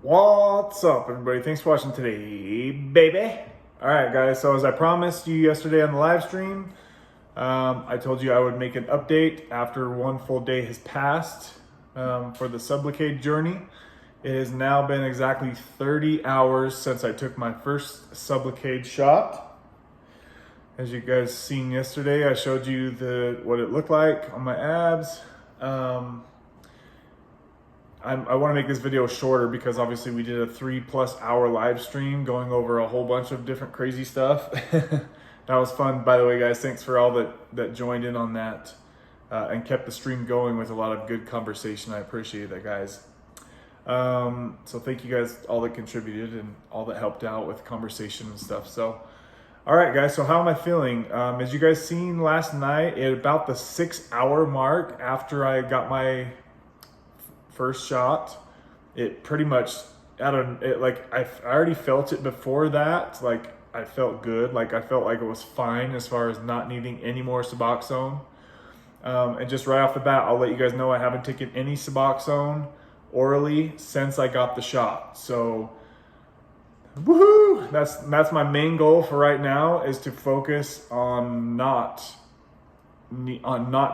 What's up, everybody? Thanks for watching today, baby. All right, guys. So as I promised you yesterday on the live stream, I told you I would make an update after one full day has passed for the Sublocade journey. It has now been exactly 30 hours since I took my first Sublocade shot. As you guys seen yesterday, I showed you what it looked like on my abs. I want to make this video shorter because obviously we did a 3+ hour live stream going over a whole bunch of different crazy stuff. That was fun, by the way, guys. Thanks for all that joined in on that and kept the stream going with a lot of good conversation. I appreciate that, guys. So thank you guys, all that contributed and all that helped out with conversation and stuff. So, all right, guys. So how am I feeling? As you guys seen last night, at about the 6-hour mark after I got my first shot, it pretty much, I already felt it before that. Like, I felt good. Like, I felt like it was fine as far as not needing any more Suboxone. And just right off the bat, I'll let you guys know I haven't taken any Suboxone orally since I got the shot. So, woohoo! That's my main goal for right now, is to focus on not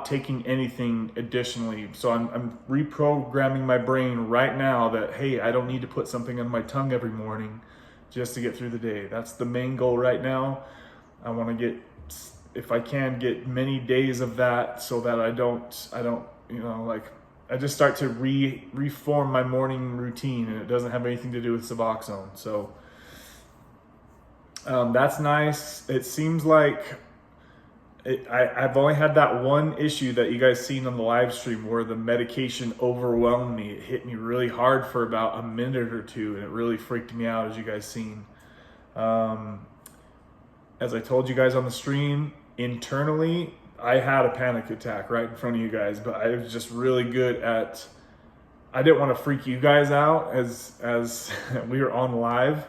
taking anything additionally. So I'm reprogramming my brain right now that, hey, I don't need to put something on my tongue every morning just to get through the day. That's the main goal right now. I want to get, if I can, get many days of that so that I don't, I just start to reform my morning routine, and it doesn't have anything to do with Suboxone. So that's nice. It seems like I've only had that one issue that you guys seen on the live stream where the medication overwhelmed me. It hit me really hard for about a minute or two, and it really freaked me out, as you guys seen. As I told you guys on the stream, internally, I had a panic attack right in front of you guys, but I was just really good at, I didn't want to freak you guys out as we were on live.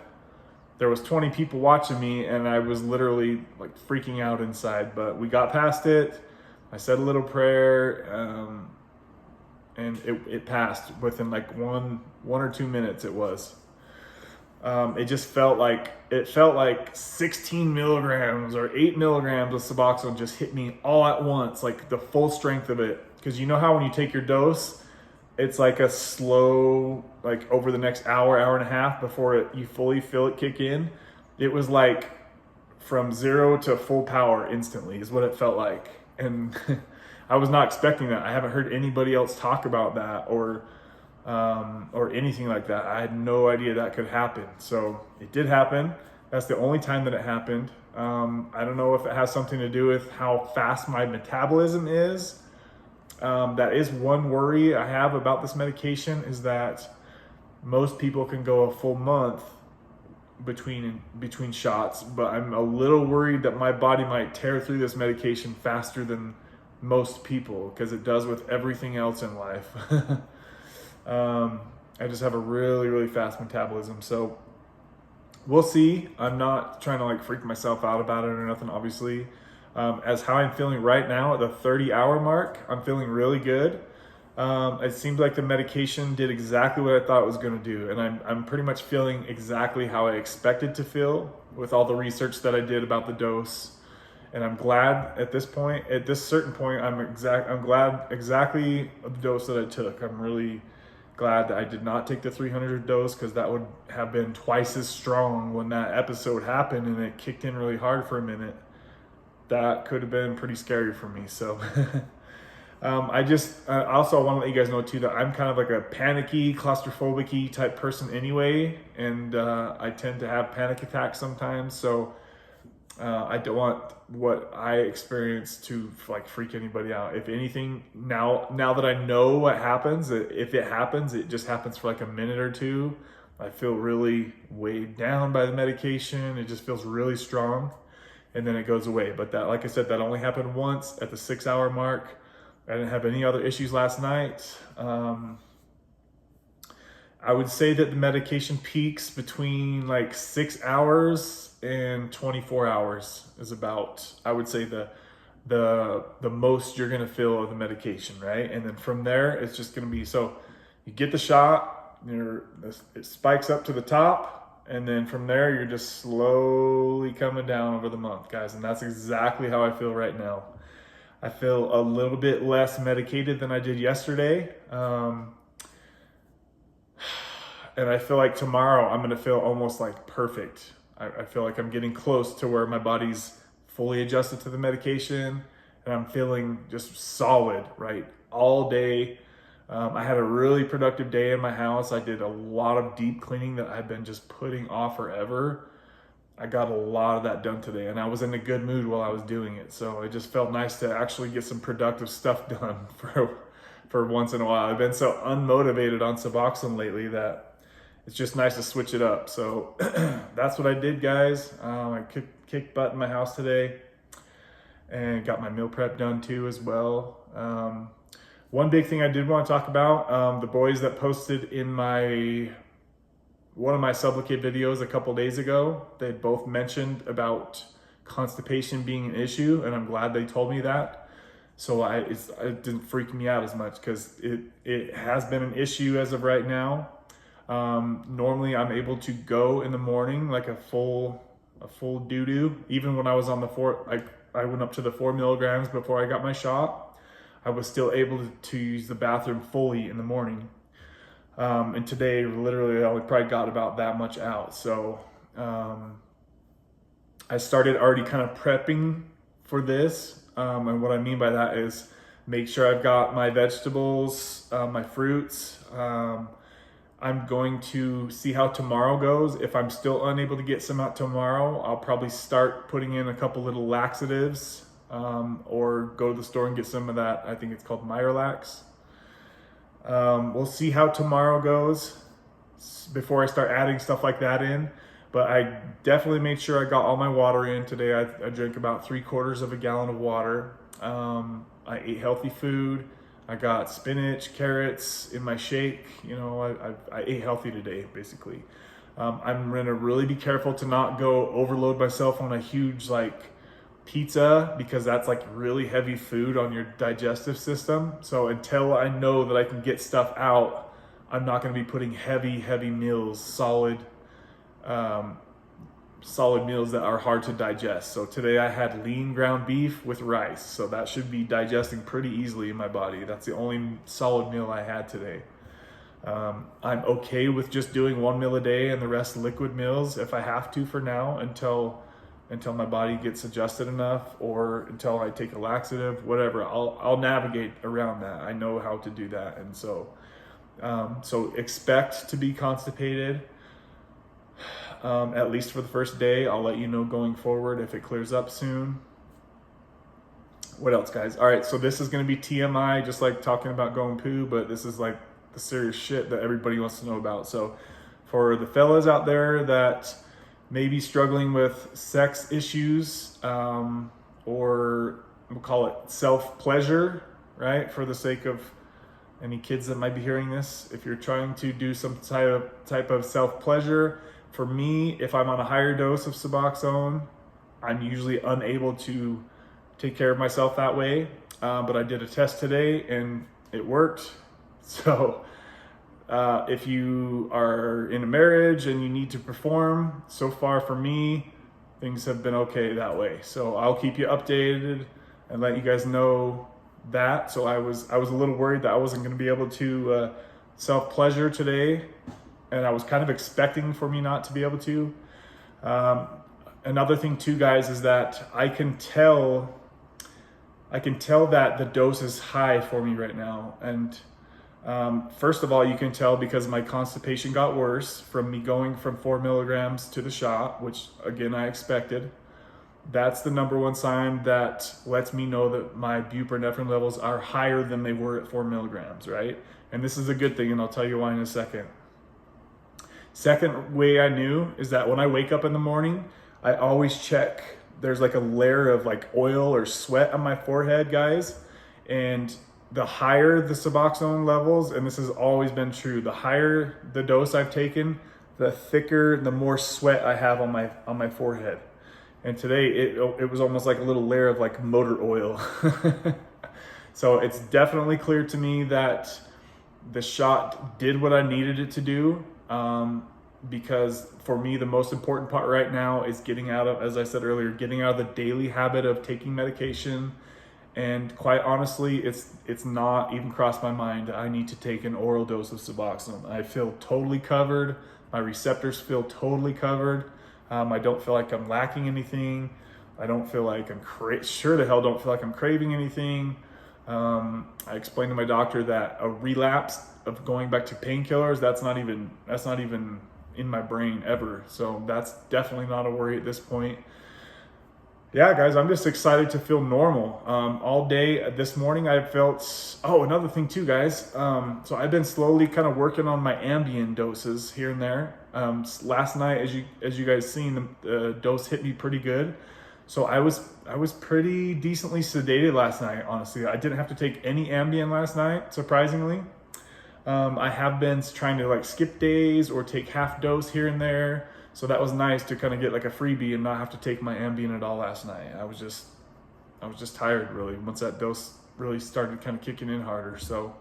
There was 20 people watching me, and I was literally like freaking out inside, but we got past it. I said a little prayer, and it passed within like one or 2 minutes. It was. It just felt like 16 milligrams or 8 milligrams of Suboxone just hit me all at once, like the full strength of it. Because you know how when you take your dose, it's like a slow, like over the next hour and a half before you fully feel it kick in. It was like from 0 to full power instantly is what it felt like. And I was not expecting that. I haven't heard anybody else talk about that or anything like that. I had no idea that could happen. So it did happen. That's the only time that it happened. I don't know if it has something to do with how fast my metabolism is. That is one worry I have about this medication, is that most people can go a full month between shots, but I'm a little worried that my body might tear through this medication faster than most people, because it does with everything else in life. I just have a really, really fast metabolism. So we'll see. I'm not trying to like freak myself out about it or nothing, obviously. As how I'm feeling right now at the 30-hour mark, I'm feeling really good. It seems like the medication did exactly what I thought it was going to do, and I'm pretty much feeling exactly how I expected to feel with all the research that I did about the dose. And I'm glad at this certain point, I'm glad exactly the dose that I took. I'm really glad that I did not take the 300 dose, because that would have been twice as strong when that episode happened and it kicked in really hard for a minute. That could have been pretty scary for me. So I also want to let you guys know too that I'm kind of like a panicky, claustrophobic-y type person anyway, and I tend to have panic attacks sometimes. So I don't want what I experience to like freak anybody out. If anything, now that I know what happens, if it happens, it just happens for like a minute or two. I feel really weighed down by the medication. It just feels really strong, and then it goes away. But that, like I said, that only happened once at the 6-hour mark. I didn't have any other issues last night. I would say that the medication peaks between like 6 hours and 24 hours is about, I would say, the most you're gonna feel of the medication, right? And then from there, it's just gonna be, so you get the shot, it spikes up to the top, and then from there you're just slowly coming down over the month, guys. And that's exactly how I feel right now. I feel a little bit less medicated than I did yesterday. And I feel like tomorrow I'm gonna feel almost like perfect. I feel like I'm getting close to where my body's fully adjusted to the medication, and I'm feeling just solid, right? All day. I had a really productive day in my house. I did a lot of deep cleaning that I've been just putting off forever. I got a lot of that done today, and I was in a good mood while I was doing it. So it just felt nice to actually get some productive stuff done for once in a while. I've been so unmotivated on Suboxone lately that it's just nice to switch it up. So that's what I did, guys. I kicked butt in my house today and got my meal prep done too as well. One big thing I did want to talk about, the boys that posted in one of my Sublocade videos a couple days ago, they both mentioned about constipation being an issue, and I'm glad they told me that. So it didn't freak me out as much, because it has been an issue as of right now. Normally I'm able to go in the morning like a full doo-doo. Even when I was on I went up to the 4 milligrams before I got my shot. I was still able to use the bathroom fully in the morning. And today, literally, I probably got about that much out. So I started already kind of prepping for this. And what I mean by that is make sure I've got my vegetables, my fruits. I'm going to see how tomorrow goes. If I'm still unable to get some out tomorrow, I'll probably start putting in a couple little laxatives, or go to the store and get some of that. I think it's called Miralax. We'll see how tomorrow goes before I start adding stuff like that in. But I definitely made sure I got all my water in today. I drank about 3/4 of a gallon of water. I ate healthy food. I got spinach, carrots in my shake. I ate healthy today, basically. I'm gonna really be careful to not go overload myself on a huge pizza, because that's really heavy food on your digestive system. So until I know that I can get stuff out, I'm not gonna be putting heavy meals, solid meals that are hard to digest. So today I had lean ground beef with rice. So that should be digesting pretty easily in my body. That's the only solid meal I had today. I'm okay with just doing 1 meal a day and the rest liquid meals if I have to for now, until my body gets adjusted enough, or until I take a laxative, whatever. I'll navigate around that. I know how to do that. And so expect to be constipated, at least for the first day. I'll let you know going forward if it clears up soon. What else, guys? All right, so this is going to be TMI, just like talking about going poo, but this is the serious shit that everybody wants to know about. So for the fellas out there that maybe struggling with sex issues, or we'll call it self-pleasure, right? For the sake of any kids that might be hearing this, if you're trying to do some type of self-pleasure, for me, if I'm on a higher dose of Suboxone, I'm usually unable to take care of myself that way. But I did a test today and it worked. So if you are in a marriage and you need to perform, so far for me, things have been okay that way. So I'll keep you updated and let you guys know that. So I was a little worried that I wasn't going to be able to self-pleasure today, and I was kind of expecting for me not to be able to. Another thing too, guys, is that I can tell that the dose is high for me right now. And first of all, you can tell because my constipation got worse from me going from 4 milligrams to the shot, which again, I expected. That's the number one sign that lets me know that my buprenorphine levels are higher than they were at 4 milligrams, right? And this is a good thing, and I'll tell you why in a second. Second way I knew is that when I wake up in the morning, I always check. There's a layer of oil or sweat on my forehead, guys. And the higher the Suboxone levels, and this has always been true, the higher the dose I've taken, the thicker, the more sweat I have on my forehead. And today it was almost like a little layer of motor oil. So it's definitely clear to me that the shot did what I needed it to do, because for me, the most important part right now is getting out of, as I said earlier, getting out of the daily habit of taking medication. And quite honestly, it's not even crossed my mind I need to take an oral dose of Suboxone. I feel totally covered. My receptors feel totally covered. I don't feel like I'm lacking anything. I don't feel like sure the hell don't feel like I'm craving anything. I explained to my doctor that a relapse of going back to painkillers, that's not even in my brain ever. So that's definitely not a worry at this point. Yeah, guys, I'm just excited to feel normal. All day this morning I felt, another thing too, guys. So I've been slowly kind of working on my Ambien doses here and there. Last night, as you guys seen, the dose hit me pretty good. So I was pretty decently sedated last night, honestly. I didn't have to take any Ambien last night, surprisingly. I have been trying to like skip days or take half dose here and there. So that was nice to kind of get like a freebie and not have to take my Ambien at all last night. I was just tired really once that dose really started kind of kicking in harder. So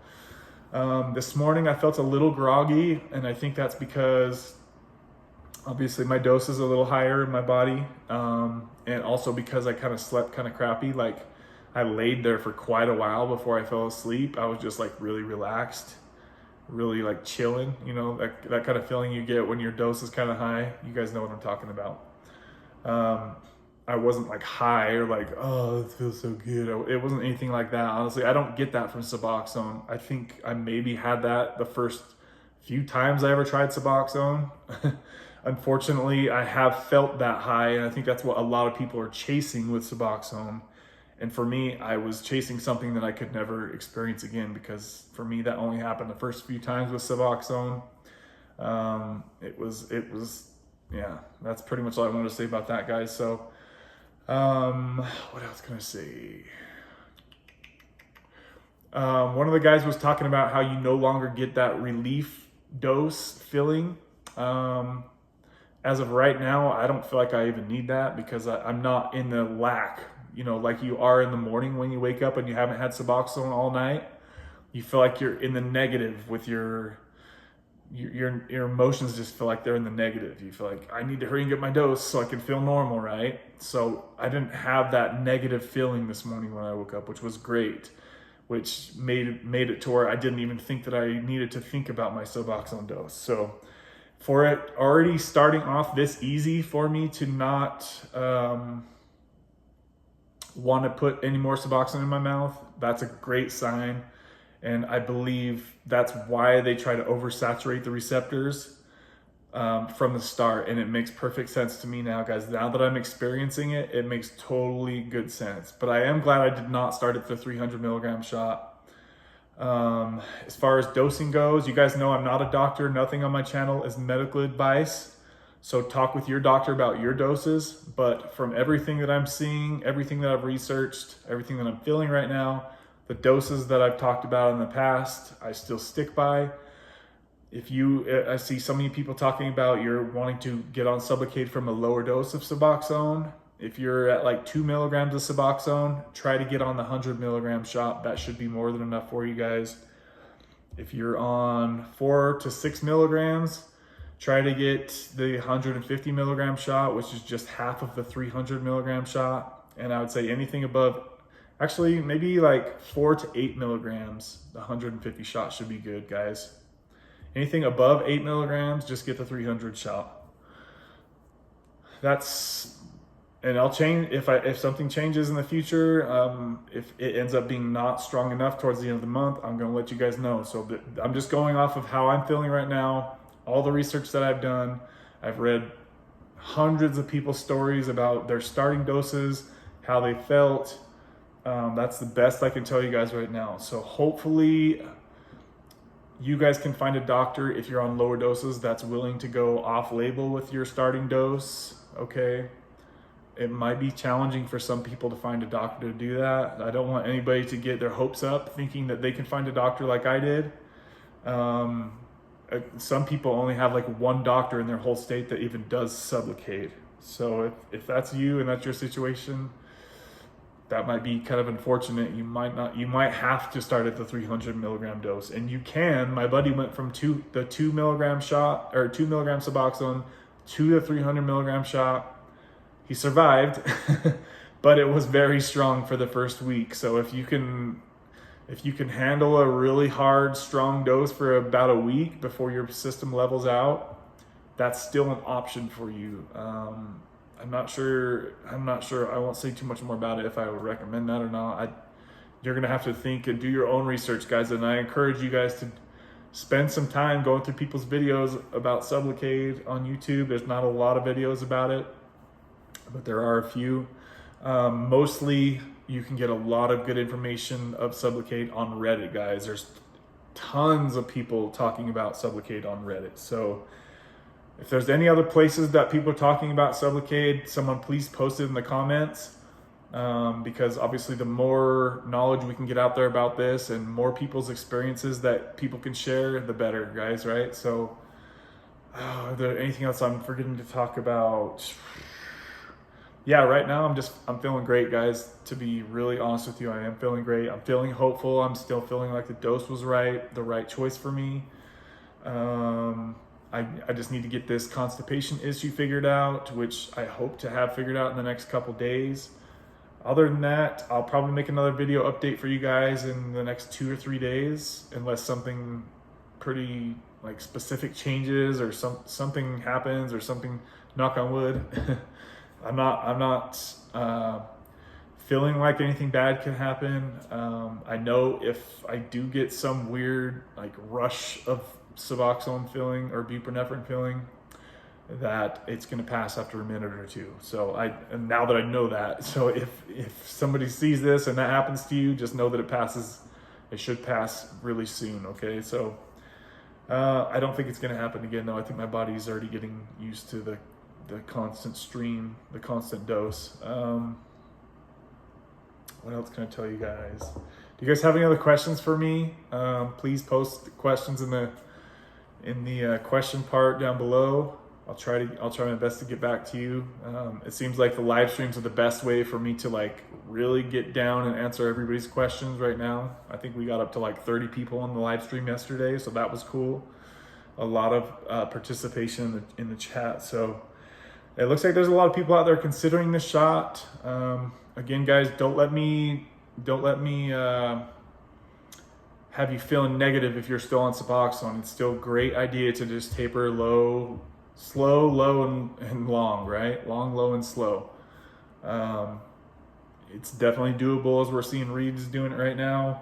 this morning I felt a little groggy, and I think that's because obviously my dose is a little higher in my body, and also because I kind of slept kind of crappy. Like I laid there for quite a while before I fell asleep. I was just like really relaxed, really like chilling, you know, that kind of feeling you get when your dose is kind of high. You guys know what I'm talking about. I wasn't like high or like, oh, it feels so good. It wasn't anything like that. Honestly, I don't get that from Suboxone. I think I maybe had that the first few times I ever tried Suboxone. Unfortunately, I have felt that high, and I think that's what a lot of people are chasing with Suboxone. And for me, I was chasing something that I could never experience again, because for me, that only happened the first few times with Suboxone. Yeah, that's pretty much all I wanted to say about that, guys. So, what else can I say? One of the guys was talking about how you no longer get that relief dose feeling. As of right now, I don't feel like I even need that, because I'm not in the lack. You know, like you are in the morning when you wake up and you haven't had Suboxone all night. You feel like you're in the negative with your emotions. Just feel like they're in the negative. You feel like I need to hurry and get my dose so I can feel normal, right? So I didn't have that negative feeling this morning when I woke up, which was great, which made it to where I didn't even think that I needed to think about my Suboxone dose. So for it already starting off this easy for me to not want to put any more Suboxone in my mouth, that's a great sign. And I believe that's why they try to oversaturate the receptors from the start. And it makes perfect sense to me now, guys. Now that I'm experiencing it, it makes totally good sense. But I am glad I did not start at the 300 milligram shot. As far as dosing goes, you guys know I'm not a doctor. Nothing on my channel is medical advice. So talk with your doctor about your doses. But from everything that I'm seeing, everything that I've researched, everything that I'm feeling right now, the doses that I've talked about in the past, I still stick by. I see so many people talking about you're wanting to get on Sublocade from a lower dose of Suboxone. If you're at like 2 milligrams of Suboxone, try to get on the 100 milligram shot. That should be more than enough for you guys. If you're on 4 to 6 milligrams, try to get the 150 milligram shot, which is just half of the 300 milligram shot. And I would say anything above, actually maybe like 4 to 8 milligrams, the 150 shot should be good, guys. Anything above 8 milligrams, just get the 300 shot. And I'll change if something changes in the future. If it ends up being not strong enough towards the end of the month, I'm going to let you guys know. So I'm just going off of how I'm feeling right now. All the research that I've done, I've read hundreds of people's stories about their starting doses, how they felt. That's the best I can tell you guys right now. So hopefully you guys can find a doctor if you're on lower doses that's willing to go off label with your starting dose. Okay. It might be challenging for some people to find a doctor to do that. I don't want anybody to get their hopes up thinking that they can find a doctor like I did. Some people only have like one doctor in their whole state that even does Sublocade. So if that's you and that's your situation, that might be kind of unfortunate. You might have to start at the 300 milligram dose, and you can. My buddy went from the 2 milligram shot, or 2 milligram Suboxone, to the 300 milligram shot. He survived, but it was very strong for the first week. So if you can handle a really hard, strong dose for about a week before your system levels out, that's still an option for you. I'm not sure. I won't say too much more about it if I would recommend that or not. You're gonna have to think and do your own research, guys. And I encourage you guys to spend some time going through people's videos about Sublocade on YouTube. There's not a lot of videos about it, but there are a few. Mostly, you can get a lot of good information of Sublocade on Reddit, guys. There's tons of people talking about Sublocade on Reddit. So if there's any other places that people are talking about Sublocade, someone please post it in the comments, because obviously the more knowledge we can get out there about this and more people's experiences that people can share, the better, guys, right? So, are there anything else I'm forgetting to talk about? Yeah, right now I'm feeling great, guys. To be really honest with you, I am feeling great. I'm feeling hopeful. I'm still feeling like the dose was right, the right choice for me. I just need to get this constipation issue figured out, which I hope to have figured out in the next couple days. Other than that, I'll probably make another video update for you guys in the next 2 or 3 days, unless something pretty like specific changes or something happens or something, knock on wood. I'm not feeling like anything bad can happen. I know if I do get some weird like rush of Suboxone feeling or buprenorphine feeling, that it's going to pass after a minute or two. So and now that I know that, so if somebody sees this and that happens to you, just know that it passes. It should pass really soon. Okay, so I don't think it's going to happen again though. I think my body's already getting used to the constant stream, the constant dose. What else can I tell you guys? Do you guys have any other questions for me? Please post questions in the question part down below. I'll try my best to get back to you. It seems like the live streams are the best way for me to like really get down and answer everybody's questions right now. I think we got up to like 30 people on the live stream yesterday, so that was cool. A lot of participation in the chat. So it looks like there's a lot of people out there considering this shot. Again, guys, don't let me have you feeling negative if you're still on Suboxone. It's still a great idea to just taper low, slow, low, and long, right? Long, low, and slow. It's definitely doable, as we're seeing Reed's doing it right now.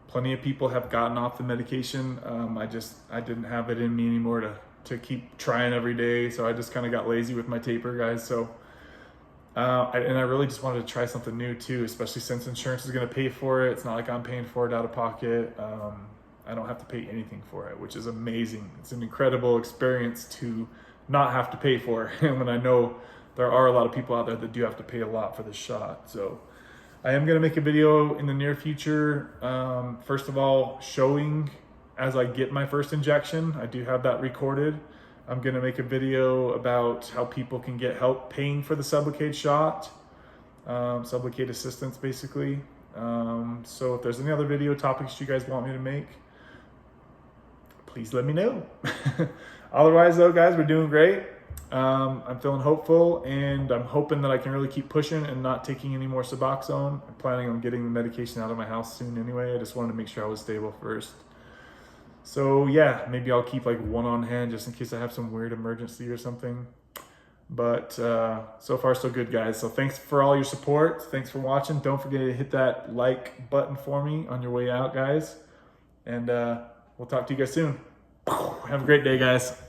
Plenty of people have gotten off the medication. I didn't have it in me anymore to keep trying every day, so I just kind of got lazy with my taper, guys. So and I really just wanted to try something new too, especially since insurance is going to pay for it. It's not like I'm paying for it out of pocket. I don't have to pay anything for it, which is amazing. It's an incredible experience to not have to pay for it. And when I know there are a lot of people out there that do have to pay a lot for this shot. So I am going to make a video in the near future. First of all, showing as I get my first injection. I do have that recorded. I'm going to make a video about how people can get help paying for the Sublocade shot, Sublocade assistance basically. So if there's any other video topics you guys want me to make, please let me know. Otherwise though, guys, we're doing great. I'm feeling hopeful, and I'm hoping that I can really keep pushing and not taking any more Suboxone. I'm planning on getting the medication out of my house soon anyway. I just wanted to make sure I was stable first. So yeah, maybe I'll keep like one on hand just in case I have some weird emergency or something. But so far so good, guys. So thanks for all your support. Thanks for watching. Don't forget to hit that like button for me on your way out, guys. And we'll talk to you guys soon. Have a great day, guys.